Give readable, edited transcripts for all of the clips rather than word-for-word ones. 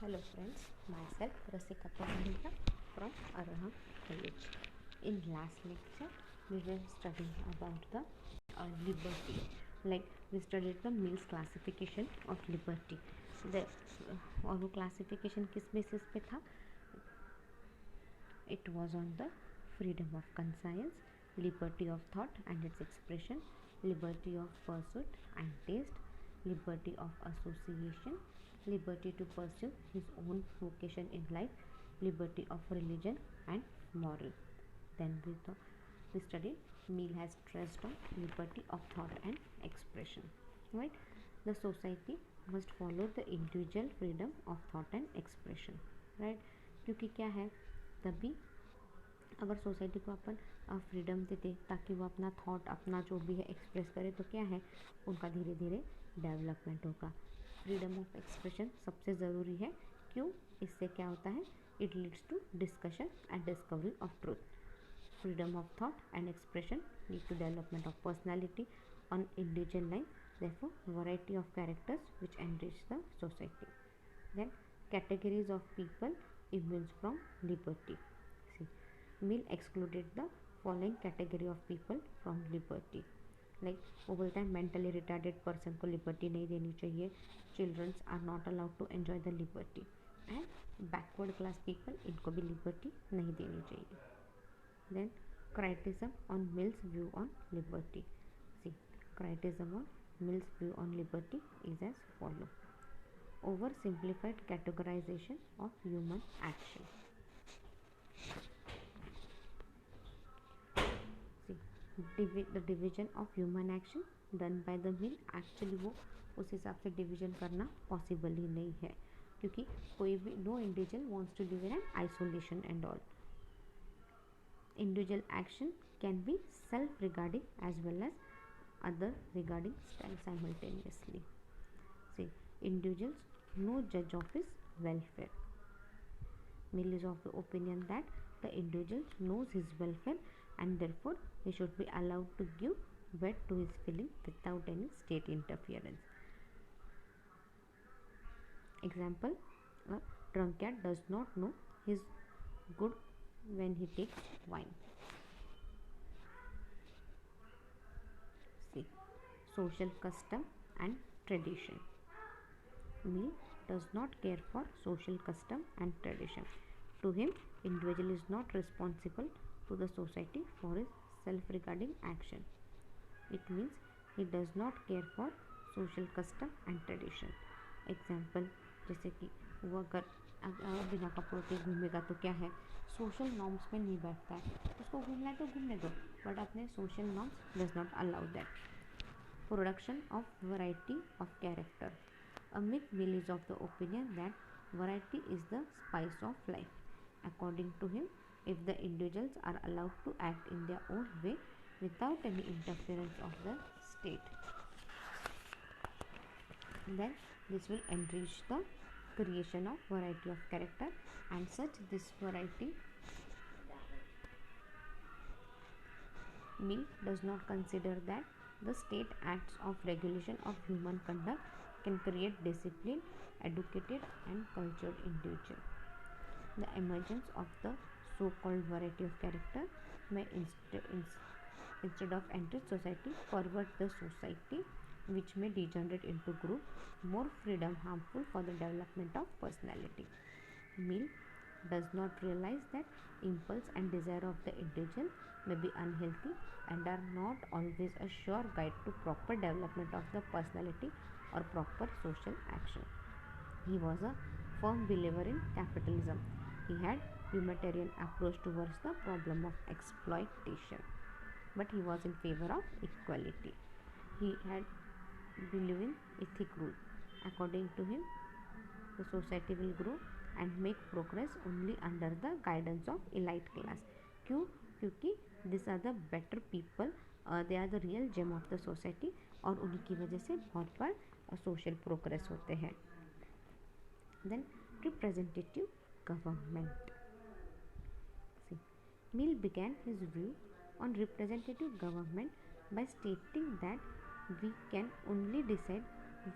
Hello friends, myself Rasika Pahandra from Araham College. In last lecture, we were studying about the liberty. Like we studied the Mill's classification of liberty. The और वो classification किस basis पे था? It was on the freedom of conscience, liberty of thought and its expression, liberty of pursuit and taste, liberty of association, liberty to pursue his own vocation in life, liberty of religion and moral. Then we studied Mill has stressed on liberty of thought and expression. Right? The society must follow the individual freedom of thought and expression. Right? क्योंकि क्या है, तभी अगर society को अपन freedom देते ताकि वो अपना थॉट अपना जो भी है एक्सप्रेस करे, तो क्या है, उनका धीरे धीरे डेवलपमेंट होगा. फ्रीडम ऑफ एक्सप्रेशन सबसे ज़रूरी है. क्यों? इससे क्या होता है, it leads to discussion and discovery of truth. Freedom of thought and expression lead to development of personality on individual line, therefore variety of characters which enrich the society. Then categories of people emerge from liberty. See, Mill excluded the following category of people from liberty. Like वो बोलता है mentally retarded person को liberty नहीं देनी चाहिए, childrens are not allowed to enjoy the liberty, and backward class people, इनको भी liberty नहीं देनी चाहिए. Then criticism on Mill's view on liberty. See, criticism on Mill's view on liberty is as follow. Oversimplified categorization of human action. See, the division of human action done by the Mill, actually वो उस हिसाब से division करना possible ही नहीं है, क्योंकि कोई भी no individual wants to live in an isolation and all. Individual action can be self-regarding as well as other regarding style simultaneously. See, individuals no judge of his welfare. Mill is of the opinion that the individual knows his welfare and therefore he should be allowed to give vent to his feeling without any state interference. Example, a drunkard does not know his good when he takes wine. See, social custom and tradition. Mill does not care for social custom and tradition. To him, individual is not responsible to the society for his self-regarding action. It means he does not care for social custom and tradition. Example, जैसे कि वो अगर बिना कपड़ों के घूमेगा तो क्या है, सोशल नॉर्म्स में नहीं बैठता है, उसको घूमना है तो घूमने दो, बट अपने social norms does not allow that. Production of variety of character. Amit Mill is of the opinion that variety is the spice of life. According to him, if the individuals are allowed to act in their own way without any interference of the state, then this will enrich the creation of variety of character, and such this variety Mill does not consider that the state acts of regulation of human conduct can create disciplined, educated and cultured individual. The emergence of the so-called variety of character may instead of enrich society, pervert the society, which may degenerate into group, more freedom harmful for the development of personality. Mill does not realize that impulse and desire of the individual may be unhealthy and are not always a sure guide to proper development of the personality or proper social action. He was a firm believer in capitalism. He had humanitarian approach towards the problem of exploitation, but he was in favor of equality. He had believed in ethic rule. According to him, the society will grow and make progress only under the guidance of elite class. क्यों? क्योंकि these are the better people, they are the real gem of the society, और उन्हीं की वजह से बहुत बार social progress होते हैं. Then representative government. See, Mill began his view on representative government by stating that we can only decide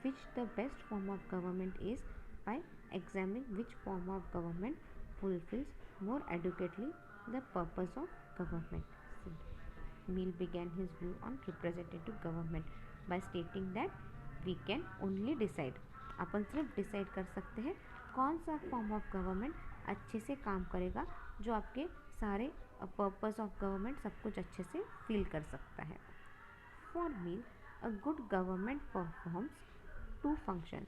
which the best form of government is by Examine which form of government fulfills more adequately the purpose of government. See, Mill began his view on representative government by stating that we can only decide, अपन सिर्फ decide कर सकते हैं कौन सा form of government अच्छे से काम करेगा, जो आपके सारे पर्पस ऑफ गवर्नमेंट सब कुछ अच्छे से फील कर सकता है. Formally a good government performs two function.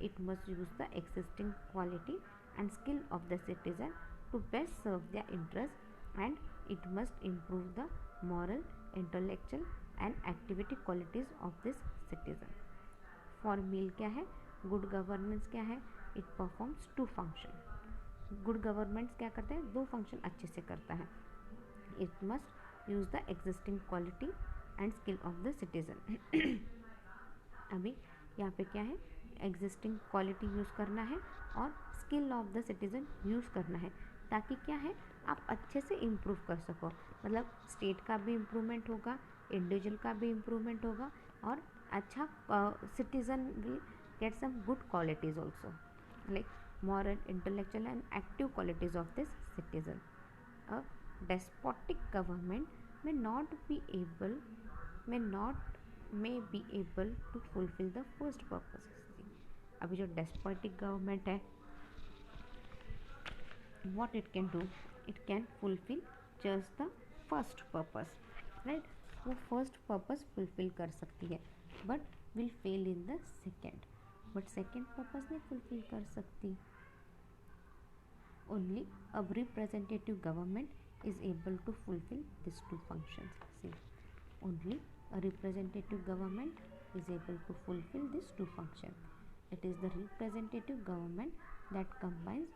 It must use the existing quality and skill of the citizen to best serve their interests, and it must improve the moral, intellectual and activity qualities of this citizen. For Mill क्या है, good governance क्या है, it performs two function. Good governments क्या करते हैं, दो function अच्छे से करता है. It must use the existing quality and skill of the citizen. अभी यहाँ पे क्या है, एग्जिस्टिंग क्वालिटी यूज़ करना है और skill of the citizen use करना है, ताकि क्या है आप अच्छे से इम्प्रूव कर सको. मतलब स्टेट का भी इम्प्रूवमेंट होगा, इंडिविजुअल का भी इम्प्रूवमेंट होगा, और अच्छा citizen will get some good qualities also, like moral, intellectual and active qualities of this citizen. A despotic government may be able to fulfill the first purpose. अभी जो despotic government है, what it can do, it can fulfill just the first purpose, right? वो first purpose fulfill कर सकती है, but will fail in the second. but second purpose नहीं fulfill कर सकती. Only a representative government is able to fulfill these two functions. See, only a representative government is able to fulfill these two functions. It is the representative government that combines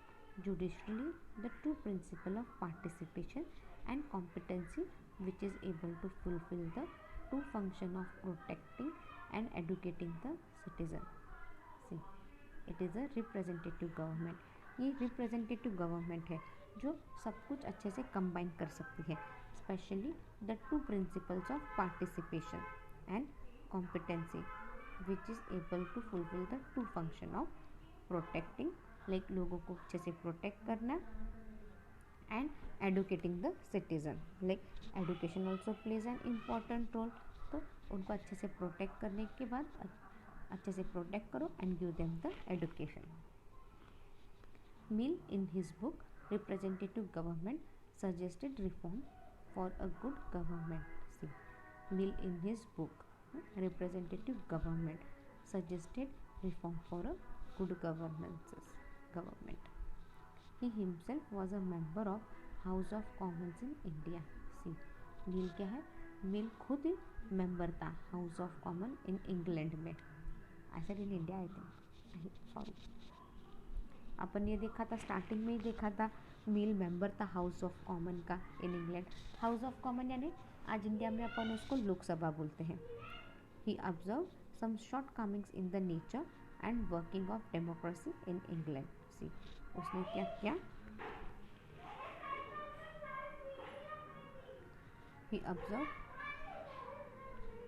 judicially the two principles of participation and competency, which is able to fulfill the two functions of protecting and educating the citizen. See, it is a representative government. ये representative government है जो सब कुछ अच्छे से combine कर सकती है, specially the two principles of participation and competency, which is able to fulfil the two function of protecting, like लोगों को अच्छे से प्रोटेक्ट करना, and educating the citizen, like education also plays an important role. तो उनको अच्छे से protect करने के बाद अच्छे से प्रोटेक्ट करो and give them the education. Mill, in his book Representative Government, suggested reform for a good government. See, Mill, in his book Representative Government, suggested reform for a good government. He himself was a member of House of Commons in India. See, Mill क्या है, Mill खुद member था House of Common in England में. I said in India, I think, sorry. अपन ये देखा था, starting में ही देखा था, मिल मेंबर था हाउस ऑफ कॉमन का in England. House of Common यानी आज इंडिया में अपन उसको लोकसभा बोलते हैं. He observe some shortcomings in the nature and working of democracy in England. See, उसने क्या किया,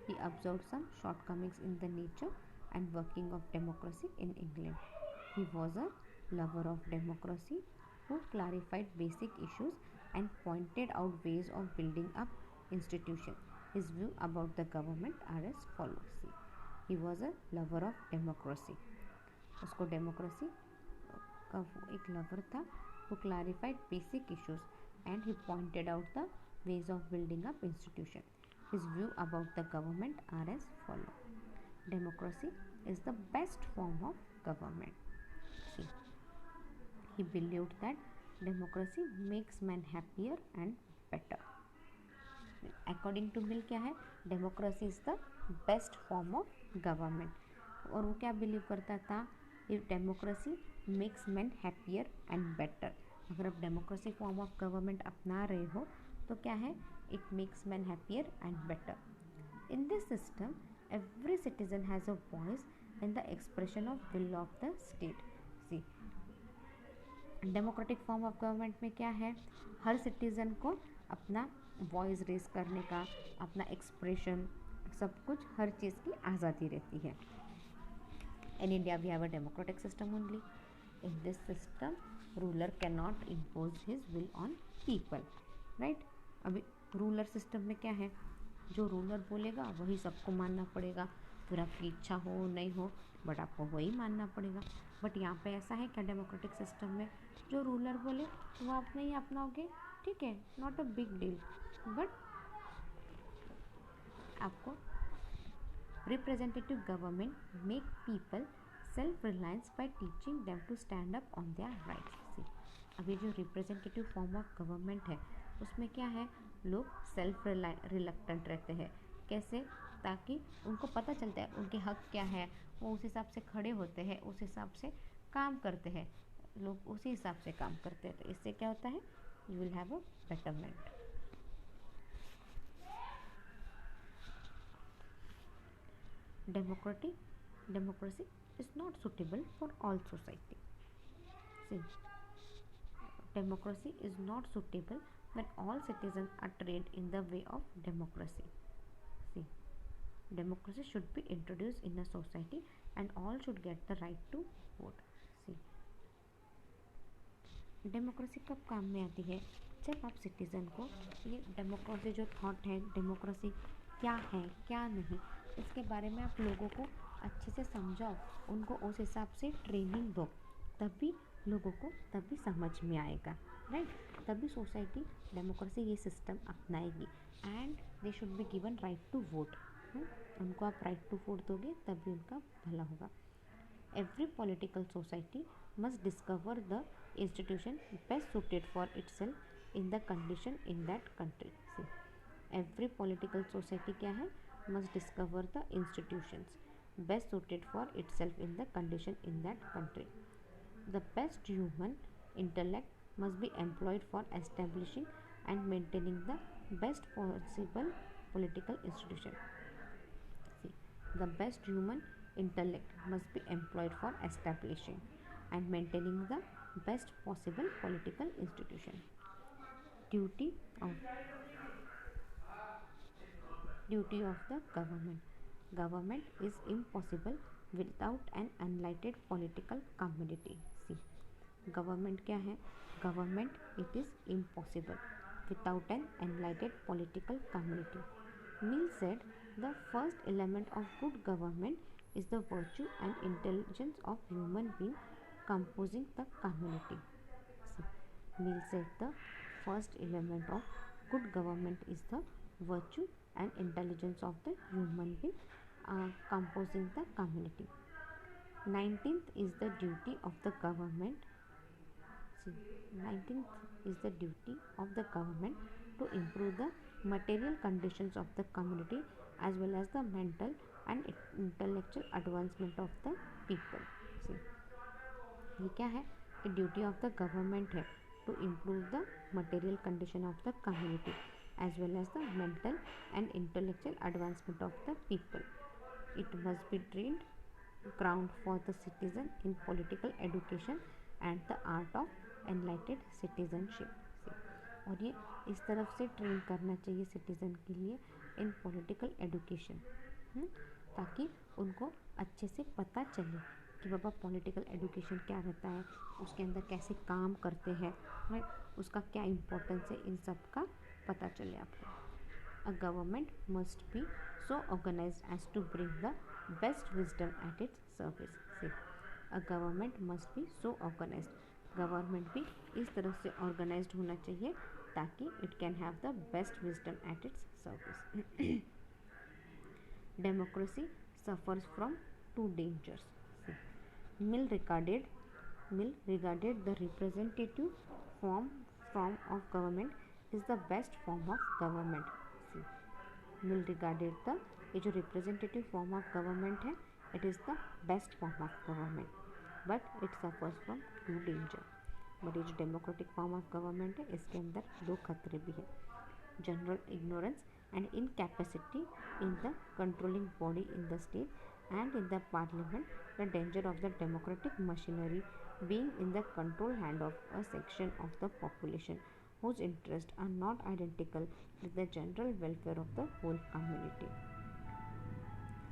he observed some shortcomings in the nature and working of democracy in England. He was a lover of democracy who clarified basic issues and pointed out ways of building up institutions. His view about the government are as follows. He was a lover of democracy. उसको democracy का एक lover था, who clarified basic issues and he pointed out the ways of building up institutions. His view about the government are as follow. Democracy is the best form of government. See, he believed that democracy makes man happier and better. According to Mill क्या है, democracy is the best form of government. और वो क्या believe करता था, if democracy makes man happier and better. अगर आप democracy form of government अपना रहे हो तो क्या है, it makes man happier and better. In this system, every citizen has a voice in the expression of will of the state. See, democratic form of government में क्या है, हर citizen को अपना वॉइस रेज करने का, अपना एक्सप्रेशन, सब कुछ हर चीज़ की आज़ादी रहती है. In India we have a democratic system only. In this system, ruler cannot impose his will on people, right? अभी रूलर सिस्टम में क्या है, जो रूलर बोलेगा वही सबको मानना पड़ेगा, फिर आपकी इच्छा हो नहीं हो बट आपको वही मानना पड़ेगा। बट यहाँ पे ऐसा है क्या डेमोक्रेटिक सिस्टम में, जो रूलर बोले वो आप नहीं अपनाओगे, ठीक है, not a big deal, but आपको representative government make people self reliant by teaching them to stand up on their rights। See, अब ये जो रिप्रेजेंटेटिव फॉर्म ऑफ गवर्नमेंट है उसमें क्या है, लोग सेल्फ रिलक्टेंट रहते हैं। कैसे, ताकि उनको पता चलता है उनके हक क्या है, वो उस हिसाब से खड़े होते हैं, उस हिसाब से काम करते हैं, लोग उसी हिसाब से काम करते हैं। तो इससे क्या होता है, you will have a betterment. Democracy is not suitable for all society. See, democracy is not suitable when all citizens are trained in the way of democracy. See, democracy should be introduced in a society and all should get the right to vote. See, democracy कब काम में आती है, जब आप citizen को ये democracy जो थॉट है, डेमोक्रेसी क्या है क्या नहीं, इसके बारे में आप लोगों को अच्छे से समझाओ, उनको उस हिसाब से ट्रेनिंग दो, तभी लोगों को तभी समझ में आएगा, राइट? तभी सोसाइटी डेमोक्रेसी ये सिस्टम अपनाएगी and they should be given right to vote. उनको आप राइट टू वोट दोगे तभी उनका भला होगा। Every political society must discover the institution best suited for itself in the condition in that country. See, every political society क्या है, must discover the institutions best suited for itself in the condition in that country. The best human intellect must be employed for establishing and maintaining the best possible political institution. See, the best human intellect must be employed for establishing and maintaining the best possible political institution. Duty of the government. Government is impossible without an enlightened political community. See, government क्या है, government it is impossible without an enlightened political community. Mill said the first element of good government is the virtue and intelligence of human being composing the community. See, Mill said the first element of good government is the virtue and intelligence of the human being composing the community. 19th is the duty of the government. See, 19th is the duty of the government to improve the material conditions of the community as well as the mental and intellectual advancement of the people. See, ये क्या है कि duty of the government है to improve the material condition of the community as well as the mental and intellectual advancement of the people. It must be trained ground for the citizen in political education and the art of enlightened citizenship. और ये इस तरफ से train करना चाहिए citizen के लिए इन political education, ताकि उनको अच्छे से पता चले कि बाबा पॉलिटिकल एडुकेशन क्या रहता है, उसके अंदर कैसे काम करते हैं, राइट, उसका क्या इम्पोर्टेंस है, इन सब का पता चले आपको। A government must be so organized as to bring the best wisdom at its service. Say a government must be so organized, government भी इस तरह से ऑर्गेनाइज्ड होना चाहिए ताकि it can have the best wisdom at its service. Democracy suffers from two dangers. Mill regarded the representative form of government is the best form of government. See, Mill regarded the ये जो representative form of government है, it is the best form of government, but it suffers from two danger. But ये जो democratic form of government है, इसके अंदर दो खतरे भी है, general ignorance and incapacity in the controlling body in the state and in the parliament, the danger of the democratic machinery being in the control hand of a section of the population whose interests are not identical with the general welfare of the whole community.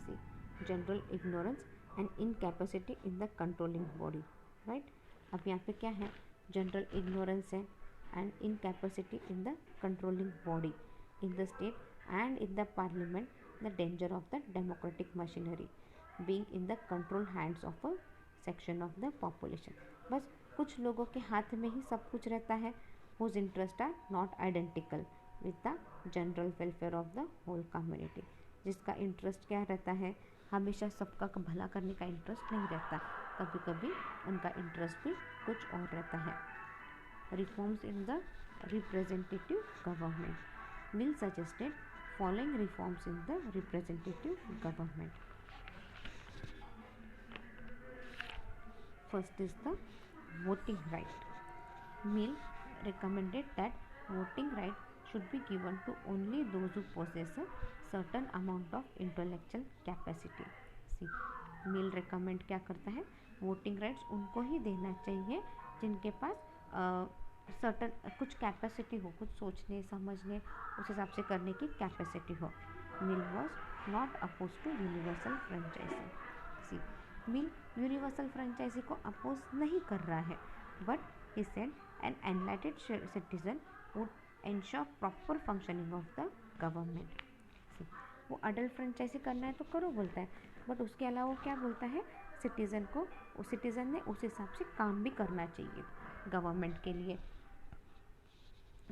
See, general ignorance and incapacity in the controlling body, right? अब यहाँ पे क्या है, general ignorance है and incapacity in the controlling body in the state and in the parliament, the danger of the democratic machinery being in the control hands of a section of the population. बस कुछ लोगों के हाथ में ही सब कुछ रहता है, whose interests are not identical with the general welfare of the whole community. जिसका इंटरेस्ट क्या रहता है, हमेशा सबका भला करने का इंटरेस्ट नहीं रहता, कभी कभी उनका इंटरेस्ट भी कुछ और रहता है. Reforms in the representative government. Mill suggested following reforms in the representative government. First is the voting right. Mill recommended that voting right should be given to only those who possess a certain amount of intellectual capacity. See, Mill recommend क्या करता है, voting rights उनको ही देना चाहिए जिनके पास certain कुछ capacity हो, कुछ सोचने समझने उस हिसाब से करने की कैपेसिटी हो. Mill was not oppose to universal franchise. See, Mill universal franchise को अपोज नहीं कर रहा है, but he said an enlightened citizen would ensure proper functioning of the government. वो अडल्ट फ्रेंचाइजी करना है तो करो बोलता है, बट उसके अलावा क्या बोलता है, सिटीज़न को सिटीज़न ने उस हिसाब से काम भी करना चाहिए गवर्नमेंट के लिए.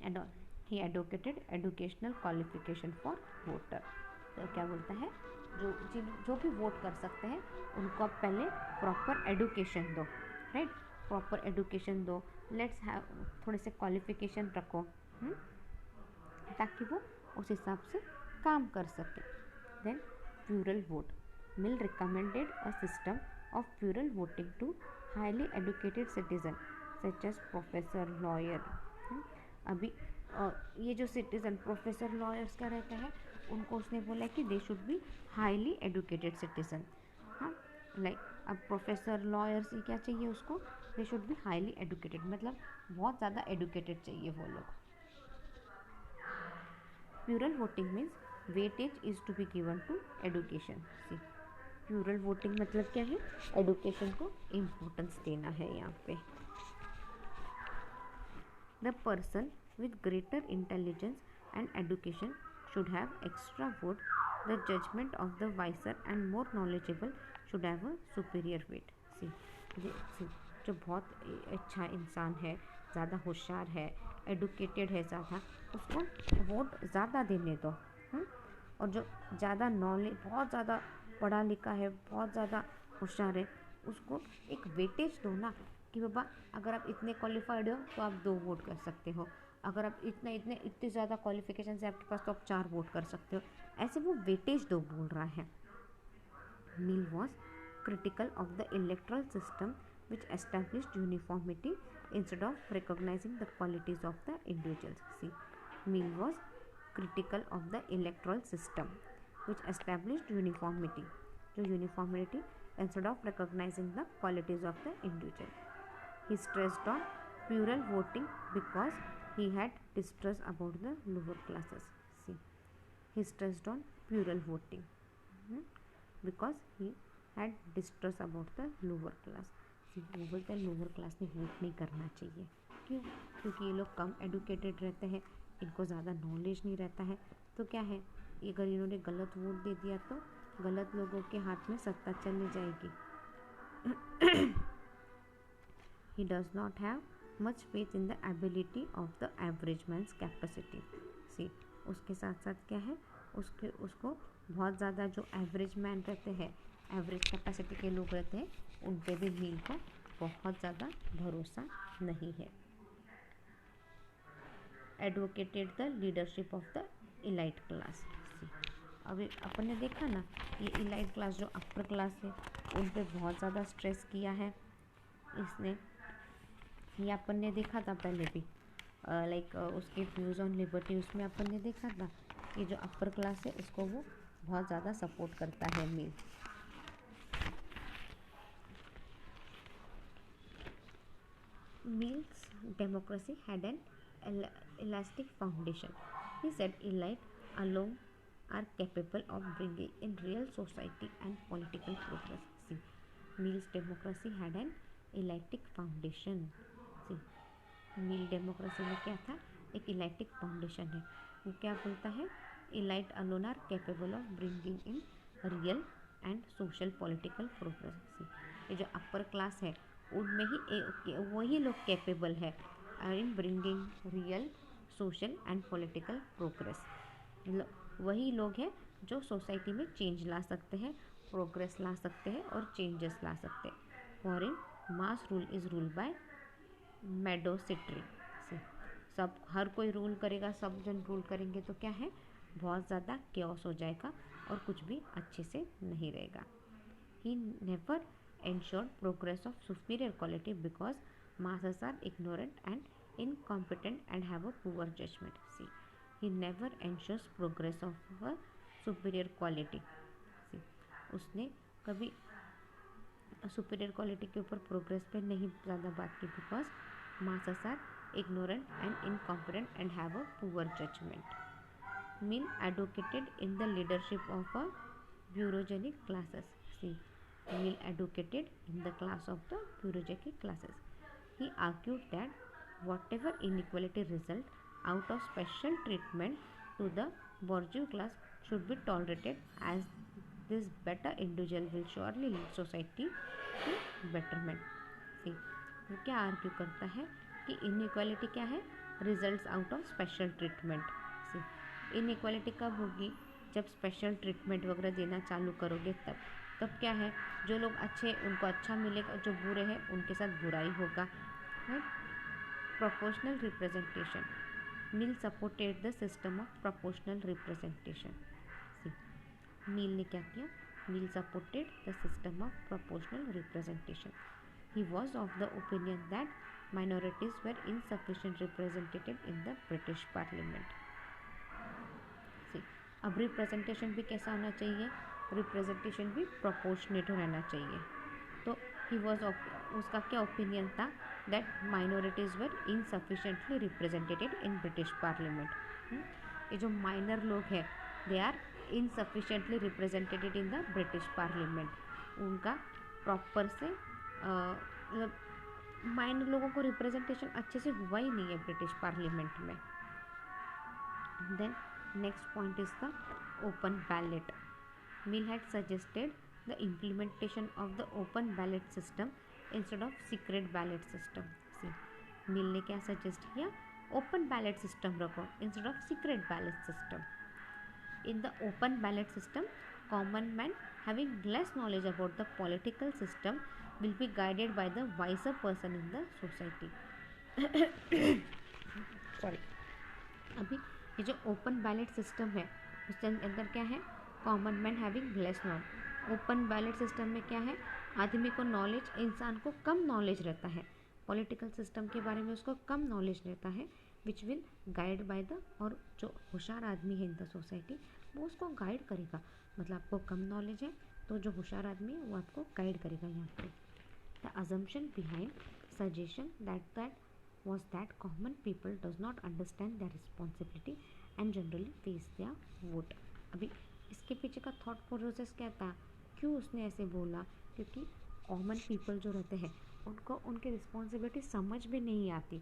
And he advocated educational qualification for voter. तो क्या बोलता है, जो भी वोट कर सकते हैं उनको आप पहले प्रॉपर एडुकेशन दो, राइट, प्रॉपर एडुकेशन दो, लेट्स हैव थोड़े से क्वालिफिकेशन रखो, ताकि वो उस हिसाब से काम कर सके. Then plural vote. Mill recommended a system of plural voting to highly educated citizen such as professor, lawyer. अभी ये जो सिटीज़न प्रोफेसर लॉयर्स का रहता है उनको उसने बोला कि they should be highly educated citizen. हाँ, लाइक अब प्रोफेसर लॉयर्स ये क्या चाहिए उसको, they should be highly educated, मतलब बहुत ज़्यादा एडुकेटेड चाहिए वो लोग. Plural voting means weightage is to be given to education. See, plural voting मतलब क्या है, एडुकेशन को इम्पोर्टेंस देना है यहाँ पे. The person with greater intelligence and education should have extra vote. The judgment of the wiser and more knowledgeable should have a superior weight. See, जो बहुत अच्छा इंसान है, ज़्यादा होशियार है, एडुकेटेड है ज़्यादा, उसको वोट ज़्यादा देने दो. और जो ज़्यादा नॉलेज, बहुत ज़्यादा पढ़ा लिखा है, बहुत ज़्यादा होशियार है, उसको एक वेटेज दो ना, कि बाबा अगर आप इतने क्वालिफाइड हो तो आप 2 वोट कर सकते हो, अगर आप इतने ज़्यादा क्वालिफिकेशन है आपके पास तो आप 4 वोट कर सकते हो. ऐसे वो वेटेज दो बोल रहा है. Mill was critical of the electoral system which established uniformity instead of recognising the qualities of the individuals. See, Mill was critical of the electoral system which established uniformity, जो uniformity instead of recognising the qualities of the individual. He stressed on plural voting because he had distrust about the lower classes. See, he stressed on plural voting because he had distrust about the lower class. See, वो बोलते हैं lower class ने vote नहीं करना चाहिए. क्यों? क्योंकि ये लोग कम एडुकेटेड रहते हैं, इनको ज़्यादा नॉलेज नहीं रहता है. तो क्या है, अगर इन्होंने गलत वोट दे दिया तो गलत लोगों के हाथ में सत्ता चली जाएगी. He does not have much faith in the ability of the average man's capacity. See, उसके साथ साथ क्या है, उसको बहुत ज़्यादा जो एवरेज मैन रहते हैं, एवरेज कैपेसिटी के लोग रहते हैं, उन पे भी मिल को बहुत ज़्यादा भरोसा नहीं है. Advocated the leadership of the elite class. अभी अपन ने देखा ना, ये इलाइट क्लास जो अपर क्लास है उन पे बहुत ज़्यादा स्ट्रेस किया है इसने. ये अपन ने देखा था पहले भी, लाइक उसके व्यूज़ ऑन लिबर्टी, उसमें अपन ने देखा था कि जो अपर क्लास है उसको वो बहुत ज़्यादा सपोर्ट करता है मिल. Mill's democracy had an elastic foundation. He said elite alone are capable of bringing in real society and political progress. See, Mill's democracy had an elitist foundation. Mill democracy में क्या था, एक इलाइटिक फाउंडेशन है। वो क्या बोलता है, elite alone are capable of bringing in real and social political progress. ये जो अपर क्लास है उनमें ही वही लोग कैपेबल है in bringing real social and political progress. वही लोग हैं जो सोसाइटी में चेंज ला सकते हैं, प्रोग्रेस ला सकते हैं और चेंजेस ला सकते हैं। Foreign mass rule is rule by मेडोसिट्री। सब हर कोई रूल करेगा, सब जन रूल करेंगे तो क्या है, बहुत ज़्यादा केओस हो जाएगा और कुछ भी अच्छे से नहीं रहेगा। He never ensured progress of superior quality because masses are ignorant and incompetent and have a poor judgment. See, he never ensures progress of a superior quality. See, उसने कभी सुपीरियर क्वालिटी के ऊपर प्रोग्रेस पे नहीं ज़्यादा बात की because masses are ignorant and incompetent and have a poor judgment. Mill advocated in the leadership of a bureaucratic classes. See, Mill advocated in the class of the bureaucratic classes. He argued that whatever inequality result out of special treatment to the bourgeois class should be tolerated, as this better individual will surely lead society to betterment. See, वो क्या argue करता है कि inequality क्या है, results out of special treatment. See, inequality कब होगी, जब स्पेशल ट्रीटमेंट वगैरह देना चालू करोगे तब क्या है, जो लोग अच्छे उनको अच्छा मिलेगा, जो बुरे हैं उनके साथ बुराई होगा, right. Proportional representation, Mill supported the system of proportional representation. See, Mill ने क्या किया, Mill supported the system of proportional representation. He was of the opinion that minorities were insufficient represented in the British Parliament. See, अब representation भी कैसा होना चाहिए, representation भी proportionate रहना चाहिए। तो ही वॉज उसका क्या ओपिनियन था, that minorities were insufficiently represented in British parliament. ये जो माइनर लोग हैं they are insufficiently represented in the British parliament. उनका प्रॉपर से मतलब माइनर लोगों को रिप्रेजेंटेशन अच्छे से हुआ ही नहीं है ब्रिटिश पार्लियामेंट में। Then next point is the open ballot. Mill had suggested the implementation of the open ballot system instead of secret ballot system. See, Mill ने क्या सजेस्ट किया, ओपन बैलेट सिस्टम रखो instead of secret ballot system. In the open ballot system, common men having less knowledge about the political system will be guided by the wiser person in the society. Sorry, अभी ये जो open ballot system है उसके अंदर क्या है, common man having less knowledge. Open ballot system में क्या है, आदमी को नॉलेज, इंसान को कम नॉलेज रहता है पॉलिटिकल सिस्टम के बारे में, उसको कम नॉलेज रहता है, which will guide by the, और जो होशियार आदमी है इन द सोसाइटी वो उसको गाइड करेगा। मतलब आपको कम नॉलेज है तो जो होशियार आदमी है वो आपको गाइड करेगा यहाँ पे। The assumption behind suggestion that was that common people does not understand their responsibility and generally face their vote. अभी इसके पीछे का थॉट प्रोसेस क्या था, क्यों उसने ऐसे बोला, क्योंकि कॉमन पीपल जो रहते हैं उनको उनकी रिस्पॉन्सिबिलिटी समझ में नहीं आती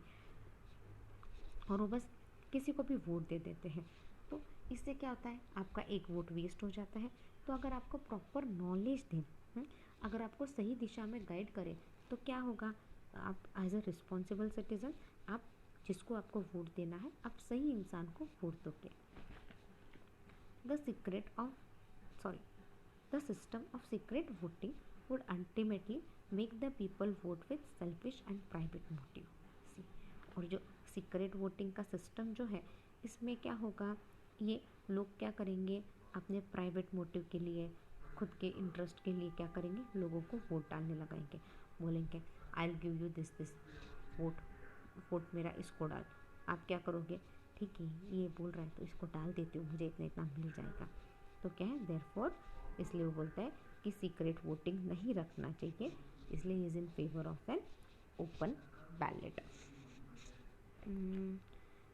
और वो बस किसी को भी वोट दे देते हैं। तो इससे क्या होता है, आपका एक वोट वेस्ट हो जाता है। तो अगर आपको प्रॉपर नॉलेज दें, अगर आपको सही दिशा में गाइड करें तो क्या होगा, आप एज अ रिस्पॉन्सिबल सिटीजन आप जिसको आपको वोट देना है आप सही इंसान को वोट दोगे। The system of secret voting would ultimately make the people vote with selfish and private motive. और जो सीक्रेट वोटिंग का सिस्टम जो है इसमें क्या होगा, ये लोग क्या करेंगे, अपने प्राइवेट मोटिव के लिए, खुद के इंटरेस्ट के लिए क्या करेंगे, लोगों को वोट डालने लगाएंगे, बोलेंगे I will give you this vote मेरा इसको डाल। आप क्या करोगे, ठीक है ये बोल रहा है तो इसको डाल देती हूँ, मुझे इतना इतना मिल जाएगा। तो क्या है, देयरफॉर इसलिए वो बोलता है कि सीक्रेट वोटिंग नहीं रखना चाहिए, इसलिए is in favour of an open ballot.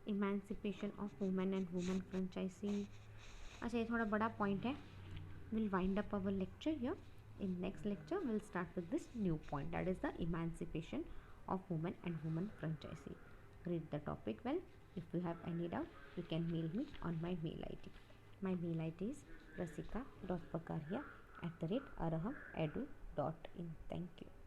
Emancipation of women and women franchising. अच्छा ये थोड़ा बड़ा पॉइंट है, will wind up our lecture here. In next lecture, we'll start with this new point, that is the emancipation of women and women franchisee. Read the topic well. If you have any doubt, you can mail me on my mail ID. My mail ID is rasika.pakaria@arahamedu.in. Thank you.